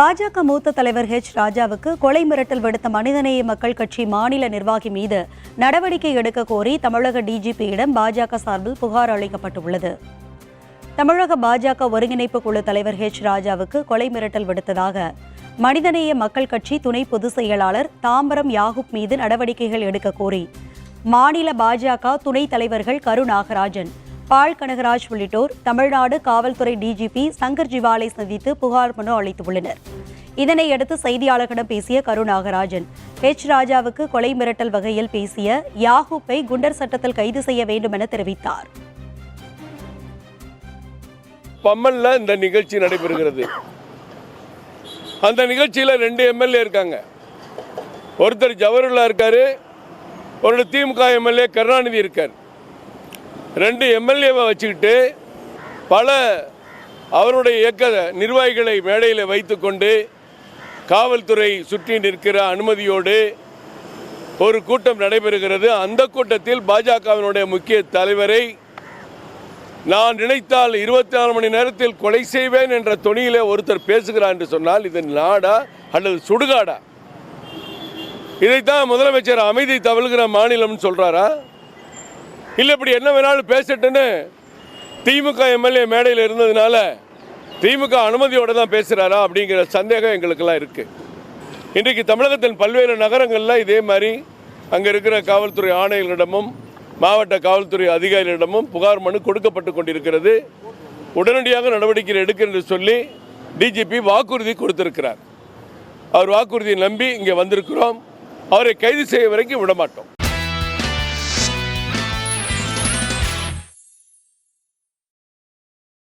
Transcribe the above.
பாஜக மூத்த தலைவர் ராஜாவுக்கு கொலை மிரட்டல் விடுத்த மனிதநேய மக்கள் கட்சி மாநில நிர்வாகி மீது நடவடிக்கை எடுக்க கோரி தமிழக டிஜிபியிடம் பாஜக சார்பில் புகார் அளிக்கப்பட்டுள்ளது. தமிழக பாஜக ஒருங்கிணைப்பு குழு தலைவர் ராஜாவுக்கு கொலை மிரட்டல் விடுத்ததாக மனிதநேய மக்கள் கட்சி துணை பொதுச் செயலாளர் தாம்பரம் யாகூப் மீது நடவடிக்கைகள் எடுக்க கோரி மாநில பாஜக துணைத் தலைவர்கள் கரு நாகராஜன், பால் கனகராஜ் உள்ளிட்டோர் தமிழ்நாடு காவல்துறை டிஜிபி சங்கர் ஜிவாலை சந்தித்து புகார் மனு அளித்துள்ளனர். இதனையடுத்து செய்தியாளர்களிடம் பேசிய கரு நாகராஜன், ராஜாவுக்கு கொலை மிரட்டல் வகையில் பேசிய யாகூப்பை குண்டர் சட்டத்தில் கைது செய்ய வேண்டும் என தெரிவித்தார். பம்மல்ல இந்த நிகழ்ச்சி நடைபெறுகிறது. அந்த நிகழ்ச்சியில் 2 எம்எல்ஏ இருக்காங்க. ஒருத்தர் ஜவஹர்லா இருக்காரு, ஒரு திமுக எம்எல்ஏ கருணாநிதி இருக்கார். 2 எம்எல்ஏவை வச்சுக்கிட்டு பல அவருடைய இயக்க நிர்வாகிகளை மேடையில் வைத்துக்கொண்டு காவல்துறை சுற்றி நிற்கிற அனுமதியோடு ஒரு கூட்டம் நடைபெறுகிறது. அந்த கூட்டத்தில் பாஜகவினுடைய முக்கிய தலைவரை நான் நினைத்தால் 24 மணி நேரத்தில் கொலை செய்வேன் என்ற தொனியிலே ஒருத்தர் பேசுகிறார் என்று சொன்னால் இது நாடா அல்லது சுடுகாடா? இதைத்தான் முதலமைச்சர் அமைதி தவழ்கிற மாநிலம்னு சொல்றாரா? இல்லை இப்படி என்ன வேணாலும் பேசட்டுன்னு திமுக எம்எல்ஏ மேடையில் இருந்ததுனால திமுக அனுமதியோடு தான் பேசுகிறாரா அப்படிங்கிற சந்தேகம் எங்களுக்கெல்லாம் இருக்குது. இன்றைக்கு தமிழகத்தின் பல்வேறு நகரங்களில் இதே மாதிரி அங்கே இருக்கிற காவல்துறை ஆணையர்களிடமும் மாவட்ட காவல்துறை அதிகாரிகளிடமும் புகார் மனு கொடுக்கப்பட்டு கொண்டிருக்கிறது. உடனடியாக நடவடிக்கை எடுக்க என்று சொல்லி டிஜிபி வாக்குறுதி கொடுத்திருக்கிறார். அவர் வாக்குறுதியை நம்பி இங்கே வந்திருக்கிறோம். அவரை கைது செய்ய வரைக்கும் விடமாட்டோம்.